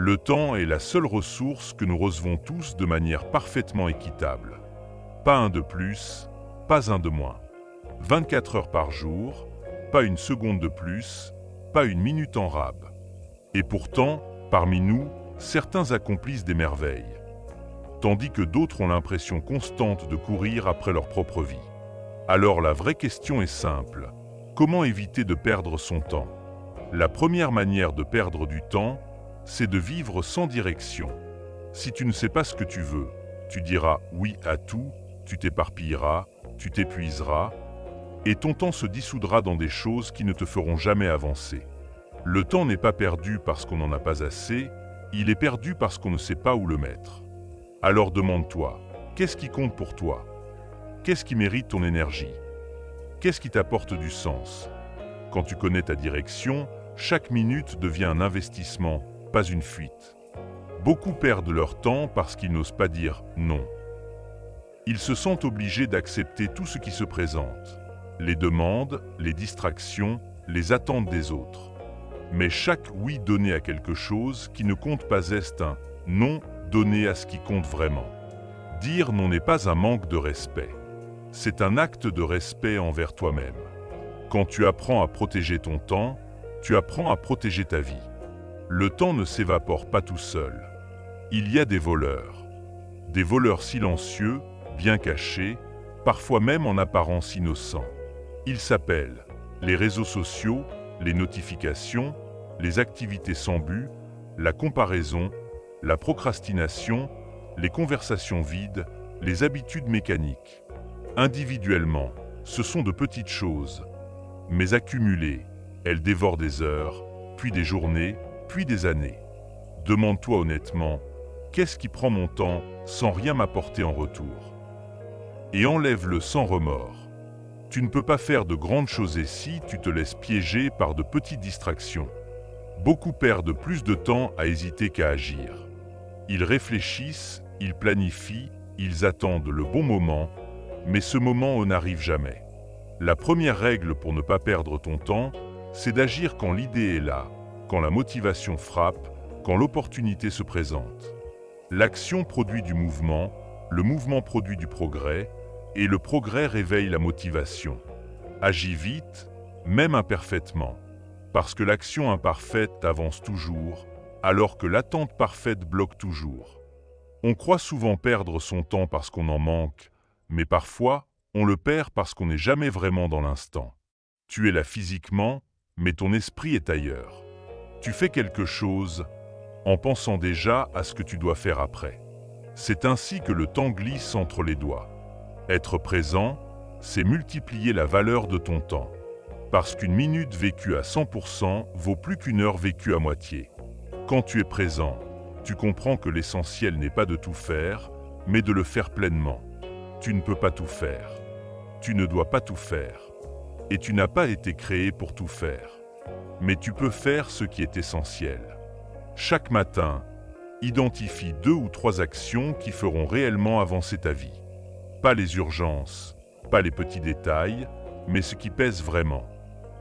Le temps est la seule ressource que nous recevons tous de manière parfaitement équitable. Pas un de plus, pas un de moins. 24 heures par jour, pas une seconde de plus, pas une minute en rab. Et pourtant, parmi nous, certains accomplissent des merveilles, tandis que d'autres ont l'impression constante de courir après leur propre vie. Alors la vraie question est simple. Comment éviter de perdre son temps? La première manière de perdre du temps, c'est de vivre sans direction. Si tu ne sais pas ce que tu veux, tu diras oui à tout, tu t'éparpilleras, tu t'épuiseras, et ton temps se dissoudra dans des choses qui ne te feront jamais avancer. Le temps n'est pas perdu parce qu'on n'en a pas assez, il est perdu parce qu'on ne sait pas où le mettre. Alors demande-toi, qu'est-ce qui compte pour toi? Qu'est-ce qui mérite ton énergie? Qu'est-ce qui t'apporte du sens? Quand tu connais ta direction, chaque minute devient un investissement, pas une fuite. Beaucoup perdent leur temps parce qu'ils n'osent pas dire non. Ils se sentent obligés d'accepter tout ce qui se présente. Les demandes, les distractions, les attentes des autres. Mais chaque oui donné à quelque chose qui ne compte pas est un non donné à ce qui compte vraiment. Dire non n'est pas un manque de respect. C'est un acte de respect envers toi-même. Quand tu apprends à protéger ton temps, tu apprends à protéger ta vie. Le temps ne s'évapore pas tout seul. Il y a des voleurs silencieux, bien cachés, parfois même en apparence innocents. Ils s'appellent les réseaux sociaux, les notifications, les activités sans but, la comparaison, la procrastination, les conversations vides, les habitudes mécaniques. Individuellement, ce sont de petites choses, mais accumulées, elles dévorent des heures, puis des journées, puis des années. Demande-toi honnêtement, qu'est-ce qui prend mon temps sans rien m'apporter en retour? Et enlève-le sans remords. Tu ne peux pas faire de grandes choses si tu te laisses piéger par de petites distractions. Beaucoup perdent plus de temps à hésiter qu'à agir. Ils réfléchissent, ils planifient, ils attendent le bon moment, mais ce moment n'arrive jamais. La première règle pour ne pas perdre ton temps, c'est d'agir quand l'idée est là, quand la motivation frappe, quand l'opportunité se présente. L'action produit du mouvement, le mouvement produit du progrès, et le progrès réveille la motivation. Agis vite, même imparfaitement, parce que l'action imparfaite avance toujours, alors que l'attente parfaite bloque toujours. On croit souvent perdre son temps parce qu'on en manque, mais parfois, on le perd parce qu'on n'est jamais vraiment dans l'instant. Tu es là physiquement, mais ton esprit est ailleurs. Tu fais quelque chose en pensant déjà à ce que tu dois faire après. C'est ainsi que le temps glisse entre les doigts. Être présent, c'est multiplier la valeur de ton temps. Parce qu'une minute vécue à 100% vaut plus qu'une heure vécue à moitié. Quand tu es présent, tu comprends que l'essentiel n'est pas de tout faire, mais de le faire pleinement. Tu ne peux pas tout faire. Tu ne dois pas tout faire. Et tu n'as pas été créé pour tout faire. Mais tu peux faire ce qui est essentiel. Chaque matin, identifie 2 ou 3 actions qui feront réellement avancer ta vie. Pas les urgences, pas les petits détails, mais ce qui pèse vraiment.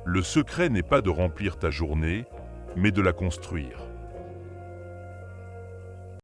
Le secret n'est pas de remplir ta journée, mais de la construire.